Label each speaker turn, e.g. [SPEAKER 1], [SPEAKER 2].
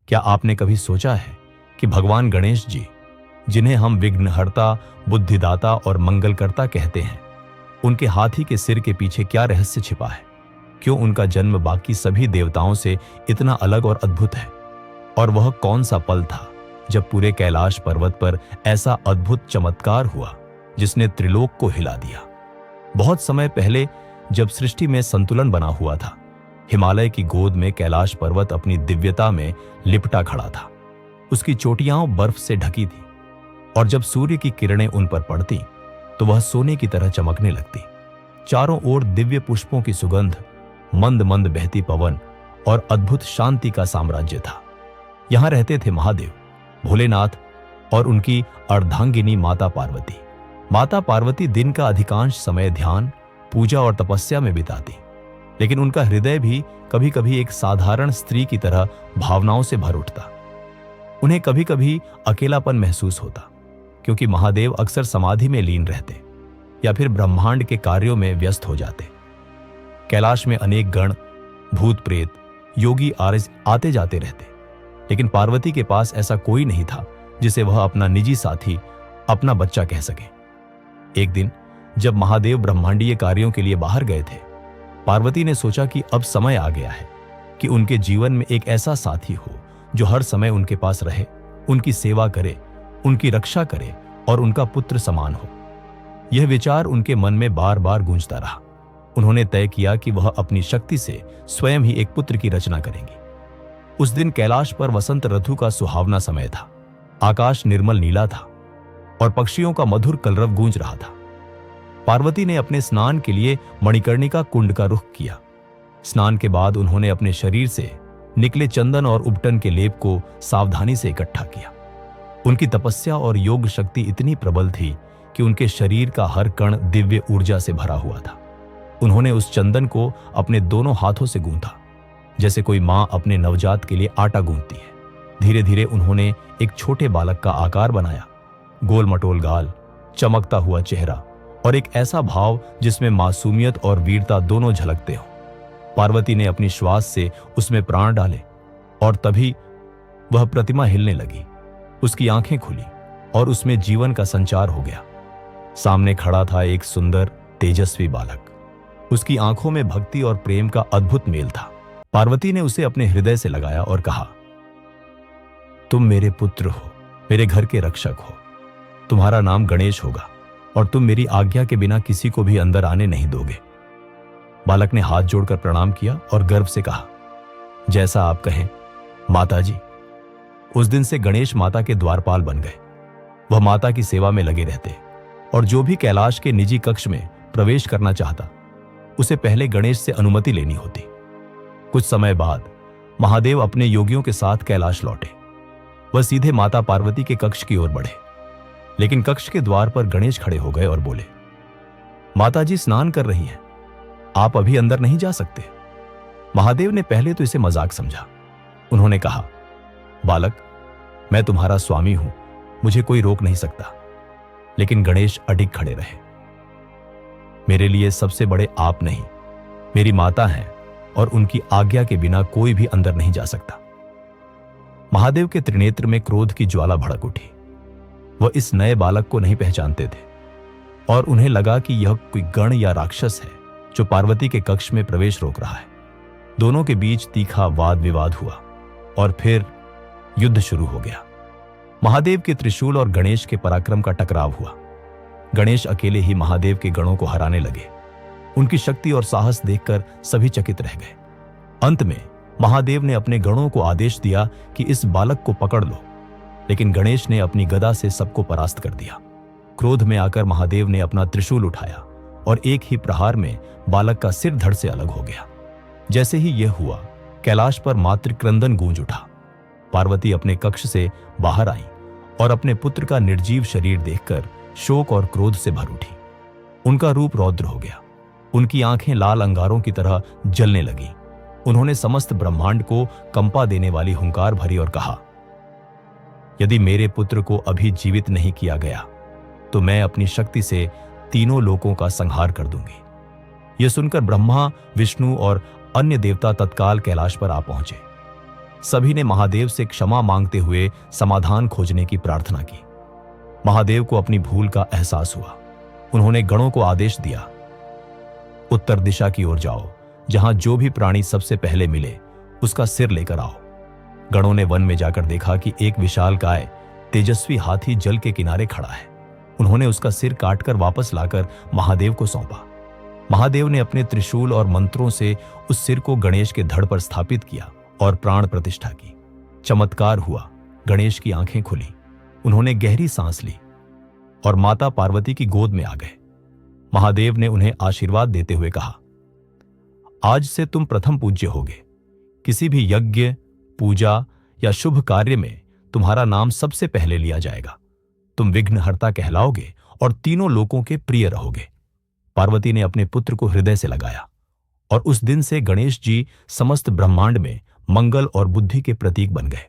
[SPEAKER 1] क्या आपने कभी सोचा है कि भगवान गणेश जी, जिन्हें हम विघ्नहर्ता, बुद्धिदाता और मंगलकर्ता कहते हैं, उनके हाथी के सिर के पीछे क्या रहस्य छिपा है? क्यों उनका जन्म बाकी सभी देवताओं से इतना अलग और अद्भुत है? और वह कौन सा पल था जब पूरे कैलाश पर्वत पर ऐसा अद्भुत चमत्कार हुआ जिसने त्रिलोक को हिला दिया? बहुत समय पहले जब सृष्टि में संतुलन बना हुआ था, हिमालय की गोद में कैलाश पर्वत अपनी दिव्यता में लिपटा खड़ा था। उसकी चोटियां बर्फ से ढकी थी और जब सूर्य की किरणें उन पर पड़ती तो वह सोने की तरह चमकने लगती। चारों ओर दिव्य पुष्पों की सुगंध, मंद मंद बहती पवन और अद्भुत शांति का साम्राज्य था। यहां रहते थे महादेव, भोलेनाथ और उनकी अर्धांगिनी माता पार्वती। माता पार्वती दिन का अधिकांश समय ध्यान, पूजा और तपस्या में बिताती, लेकिन उनका हृदय भी कभी कभी एक साधारण स्त्री की तरह भावनाओं से भर उठता। उन्हें कभी कभी अकेलापन महसूस होता, क्योंकि महादेव अक्सर समाधि में लीन रहते या फिर ब्रह्मांड के कार्यों में व्यस्त हो जाते। कैलाश में अनेक गण, भूत प्रेत, योगी आते जाते रहते, लेकिन पार्वती के पास ऐसा कोई नहीं था जिसे वह अपना निजी साथी, अपना बच्चा कह सके। एक दिन जब महादेव ब्रह्मांडीय कार्यों के लिए बाहर गए थे, पार्वती ने सोचा कि अब समय आ गया है कि उनके जीवन में एक ऐसा साथी हो जो हर समय उनके पास रहे, उनकी सेवा करे, उनकी रक्षा करे और उनका पुत्र समान हो। यह विचार उनके मन में बार बार गूंजता रहा। उन्होंने तय किया कि वह अपनी शक्ति से स्वयं ही एक पुत्र की रचना करेंगी। उस दिन कैलाश पर वसंत ऋतु का सुहावना समय था। आकाश निर्मल नीला था और पक्षियों का मधुर कलरव गूंज रहा था। पार्वती ने अपने स्नान के लिए मणिकर्णिका कुंड का रुख किया। स्नान के बाद उन्होंने अपने शरीर से निकले चंदन और उबटन के लेप को सावधानी से इकट्ठा किया। उनकी तपस्या और योग शक्ति इतनी प्रबल थी कि उनके शरीर का हर कण दिव्य ऊर्जा से भरा हुआ था। उन्होंने उस चंदन को अपने दोनों हाथों से गूंथा, जैसे कोई मां अपने नवजात के लिए आटा गूंथती है। धीरे धीरे उन्होंने एक छोटे बालक का आकार बनाया, गोल मटोल गाल, चमकता हुआ चेहरा और एक ऐसा भाव जिसमें मासूमियत और वीरता दोनों झलकते हों। पार्वती ने अपनी श्वास से उसमें प्राण डाले और तभी वह प्रतिमा हिलने लगी। उसकी आंखें खुली और उसमें जीवन का संचार हो गया। सामने खड़ा था एक सुंदर, तेजस्वी बालक। उसकी आंखों में भक्ति और प्रेम का अद्भुत मेल था। पार्वती ने उसे अपने हृदय से लगाया और कहा, तुम मेरे पुत्र हो, मेरे घर के रक्षक हो। तुम्हारा नाम गणेश होगा और तुम मेरी आज्ञा के बिना किसी को भी अंदर आने नहीं दोगे। बालक ने हाथ जोड़कर प्रणाम किया और गर्व से कहा, जैसा आप कहें माताजी। उस दिन से गणेश माता के द्वारपाल बन गए। वह माता की सेवा में लगे रहते और जो भी कैलाश के निजी कक्ष में प्रवेश करना चाहता, उसे पहले गणेश से अनुमति लेनी होती। कुछ समय बाद महादेव अपने योगियों के साथ कैलाश लौटे। वह सीधे माता पार्वती के कक्ष की ओर बढ़े, लेकिन कक्ष के द्वार पर गणेश खड़े हो गए और बोले, माताजी स्नान कर रही हैं, आप अभी अंदर नहीं जा सकते। महादेव ने पहले तो इसे मजाक समझा। उन्होंने कहा, बालक, मैं तुम्हारा स्वामी हूं, मुझे कोई रोक नहीं सकता। लेकिन गणेश अडिग खड़े रहे। मेरे लिए सबसे बड़े आप नहीं, मेरी माता हैं और उनकी आज्ञा के बिना कोई भी अंदर नहीं जा सकता। महादेव के त्रिनेत्र में क्रोध की ज्वाला भड़क उठी। वह इस नए बालक को नहीं पहचानते थे और उन्हें लगा कि यह कोई गण या राक्षस है जो पार्वती के कक्ष में प्रवेश रोक रहा है। दोनों के बीच तीखा वाद विवाद हुआ और फिर युद्ध शुरू हो गया। महादेव के त्रिशूल और गणेश के पराक्रम का टकराव हुआ। गणेश अकेले ही महादेव के गणों को हराने लगे। उनकी शक्ति और साहस देखकर सभी चकित रह गए। अंत में महादेव ने अपने गणों को आदेश दिया कि इस बालक को पकड़ लो, लेकिन गणेश ने अपनी गदा से सबको परास्त कर दिया। क्रोध में आकर महादेव ने अपना त्रिशूल उठाया और एक ही प्रहार में बालक का सिर धड़ से अलग हो गया। जैसे ही यह हुआ, कैलाश पर मातृक्रंदन गूंज उठा। पार्वती अपने कक्ष से बाहर आई और अपने पुत्र का निर्जीव शरीर देखकर शोक और क्रोध से भर उठी। उनका रूप रौद्र हो गया। उनकी आंखें लाल अंगारों की तरह जलने लगी। उन्होंने समस्त ब्रह्मांड को कंपा देने वाली हुंकार भरी और कहा, यदि मेरे पुत्र को अभी जीवित नहीं किया गया तो मैं अपनी शक्ति से तीनों लोकों का संहार कर दूंगी। यह सुनकर ब्रह्मा, विष्णु और अन्य देवता तत्काल कैलाश पर आ पहुंचे। सभी ने महादेव से क्षमा मांगते हुए समाधान खोजने की प्रार्थना की। महादेव को अपनी भूल का एहसास हुआ। उन्होंने गणों को आदेश दिया, उत्तर दिशा की ओर जाओ, जहां जो भी प्राणी सबसे पहले मिले उसका सिर लेकर आओ। गणों ने वन में जाकर देखा कि एक विशाल काय तेजस्वी हाथी जल के किनारे खड़ा है। उन्होंने उसका सिर काटकर वापस लाकर महादेव को सौंपा। महादेव ने अपने त्रिशूल और मंत्रों से उस सिर को गणेश के धड़ पर स्थापित किया और प्राण प्रतिष्ठा की। चमत्कार हुआ, गणेश की आंखें खुली, उन्होंने गहरी सांस ली और माता पार्वती की गोद में आ गए। महादेव ने उन्हें आशीर्वाद देते हुए कहा, आज से तुम प्रथम पूज्य होगे। किसी भी यज्ञ, पूजा या शुभ कार्य में तुम्हारा नाम सबसे पहले लिया जाएगा। तुम विघ्नहर्ता कहलाओगे और तीनों लोकों के प्रिय रहोगे। पार्वती ने अपने पुत्र को हृदय से लगाया और उस दिन से गणेश जी समस्त ब्रह्मांड में मंगल और बुद्धि के प्रतीक बन गए।